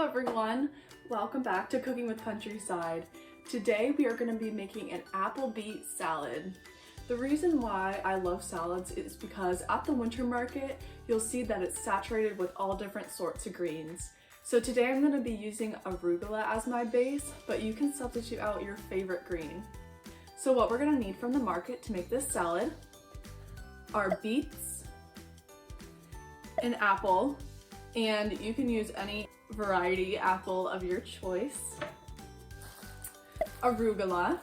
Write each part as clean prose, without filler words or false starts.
everyone, welcome back to Cooking with Countryside. Today we are going to be making an apple beet salad. The reason why I love salads is because at the winter market you'll see that it's saturated with all different sorts of greens. So today I'm going to be using arugula as my base, but you can substitute out your favorite green. So what we're going to need from the market to make this salad are beets, an apple, and you can use any variety apple of your choice, arugula,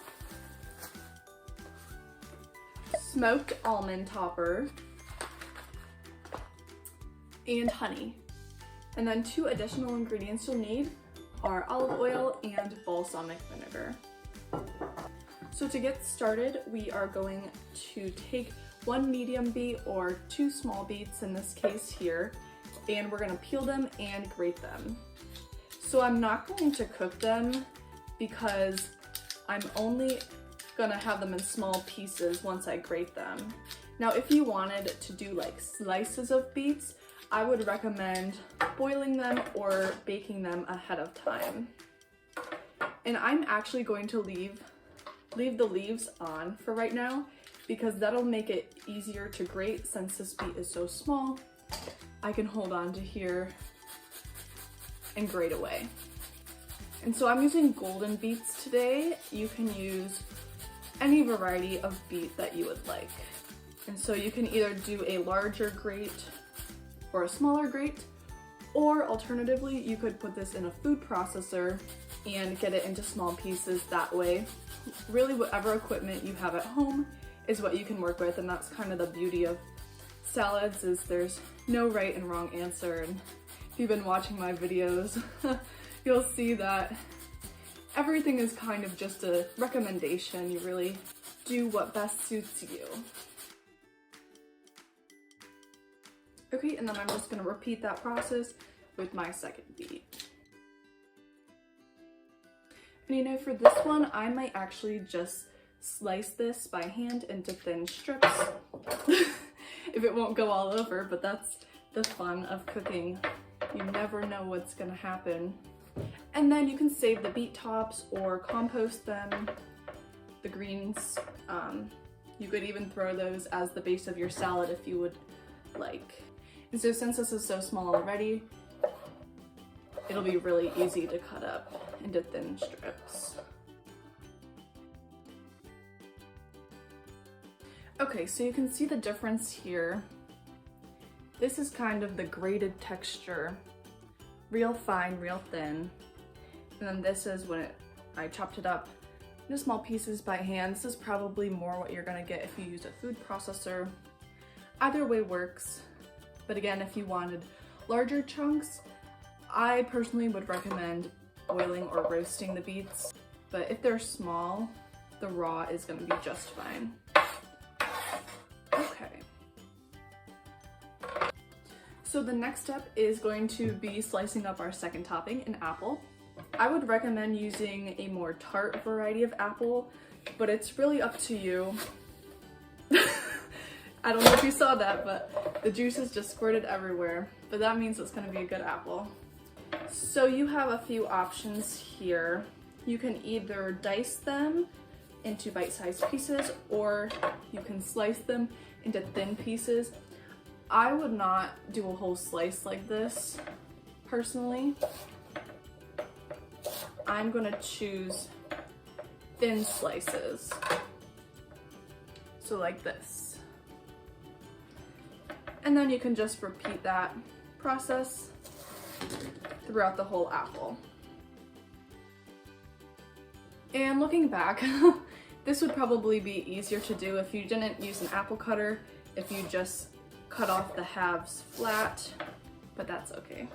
smoked almond topper, and honey. And then 2 additional ingredients you'll need are olive oil and balsamic vinegar. So to get started, we are going to take 1 medium beet or 2 small beets in this case here, and we're gonna peel them and grate them. So I'm not going to cook them because I'm only gonna have them in small pieces once I grate them. Now if you wanted to do like slices of beets, I would recommend boiling them or baking them ahead of time. And I'm actually going to leave the leaves on for right now because that'll make it easier to grate. Since this beet is so small, I can hold on to here and grate away. And so I'm using golden beets today. You can use any variety of beet that you would like. And so you can either do a larger grate or a smaller grate, or alternatively, you could put this in a food processor and get it into small pieces that way. Really, whatever equipment you have at home is what you can work with, and that's kind of the beauty of salads, is there's no right and wrong answer. And if you've been watching my videos, you'll see that everything is kind of just a recommendation. You really do what best suits you. Okay, and then I'm just gonna repeat that process with my second beet. And you know, for this one, I might actually just slice this by hand into thin strips if it won't go all over, but that's the fun of cooking. You never know what's gonna happen. And then you can save the beet tops or compost them, the greens. You could even throw those as the base of your salad if you would like. And so since this is so small already, it'll be really easy to cut up into thin strips. Okay, so you can see the difference here. This is kind of the grated texture, real fine, real thin. And then this is when I chopped it up into small pieces by hand. This is probably more what you're gonna get if you use a food processor. Either way works. But again, if you wanted larger chunks, I personally would recommend boiling or roasting the beets. But if they're small, the raw is gonna be just fine. Okay. So the next step is going to be slicing up our second topping, an apple. I would recommend using a more tart variety of apple, but it's really up to you. I don't know if you saw that, but the juices just squirted everywhere, but that means it's gonna be a good apple. So you have a few options here. You can either dice them into bite-sized pieces, or you can slice them into thin pieces. I would not do a whole slice like this, personally. I'm gonna choose thin slices. So like this. And then you can just repeat that process throughout the whole apple. And looking back, this would probably be easier to do if you didn't use an apple cutter, if you just cut off the halves flat, but that's okay.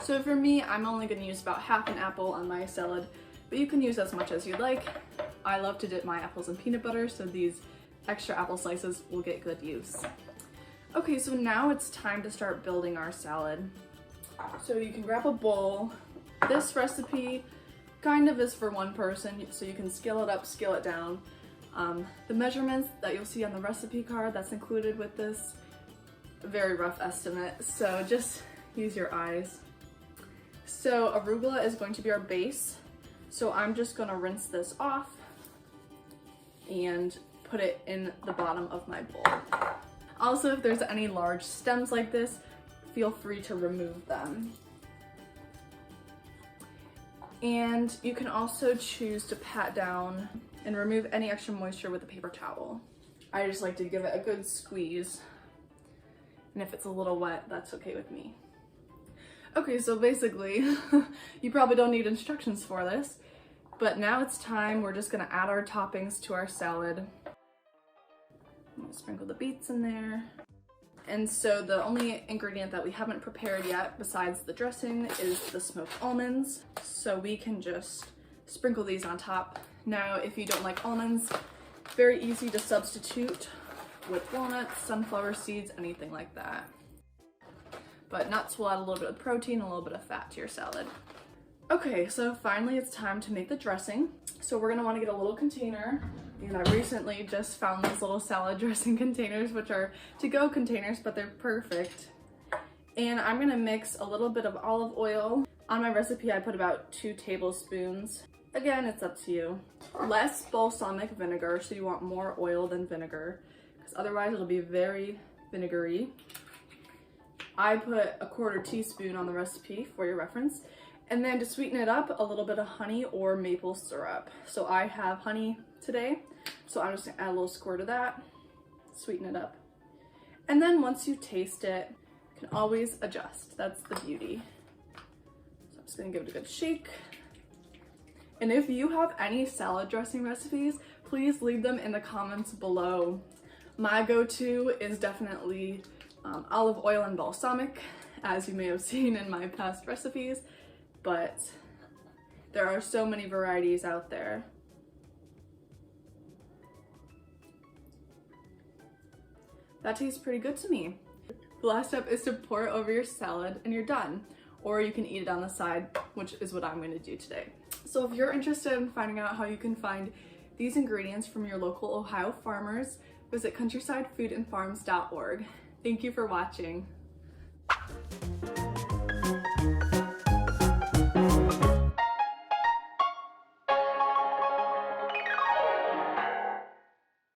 So for me, I'm only gonna use about half an apple on my salad, but you can use as much as you like. I love to dip my apples in peanut butter, so these extra apple slices will get good use. Okay, so now it's time to start building our salad. So you can grab a bowl. This recipe kind of is for one person, so you can scale it up, scale it down. The measurements that you'll see on the recipe card that's included with this, very rough estimate, so just use your eyes. So arugula is going to be our base. So I'm just gonna rinse this off and put it in the bottom of my bowl. Also, if there's any large stems like this, feel free to remove them. And you can also choose to pat down and remove any extra moisture with a paper towel. I just like to give it a good squeeze. And if it's a little wet, that's okay with me. Okay, so basically, you probably don't need instructions for this, but now it's time. We're just gonna add our toppings to our salad. I'm gonna sprinkle the beets in there. And so the only ingredient that we haven't prepared yet besides the dressing is the smoked almonds. So we can just sprinkle these on top. Now, if you don't like almonds, very easy to substitute with walnuts, sunflower seeds, anything like that. But nuts will add a little bit of protein, a little bit of fat to your salad. Okay, so finally it's time to make the dressing. So we're gonna wanna get a little container. And I recently just found these little salad dressing containers, which are to-go containers, but they're perfect. And I'm gonna mix a little bit of olive oil. On my recipe, I put about 2 tablespoons. Again, it's up to you. Less balsamic vinegar, so you want more oil than vinegar, because otherwise it'll be very vinegary. I put a 1/4 teaspoon on the recipe for your reference. And then to sweeten it up, a little bit of honey or maple syrup. So I have honey today, so I'm just gonna add a little squirt of that, sweeten it up. And then once you taste it, you can always adjust. That's the beauty. So I'm just gonna give it a good shake. And if you have any salad dressing recipes, please leave them in the comments below. My go-to is definitely olive oil and balsamic, as you may have seen in my past recipes. But there are so many varieties out there. That tastes pretty good to me. The last step is to pour it over your salad and you're done. Or you can eat it on the side, which is what I'm gonna do today. So if you're interested in finding out how you can find these ingredients from your local Ohio farmers, visit countrysidefoodandfarms.org. Thank you for watching.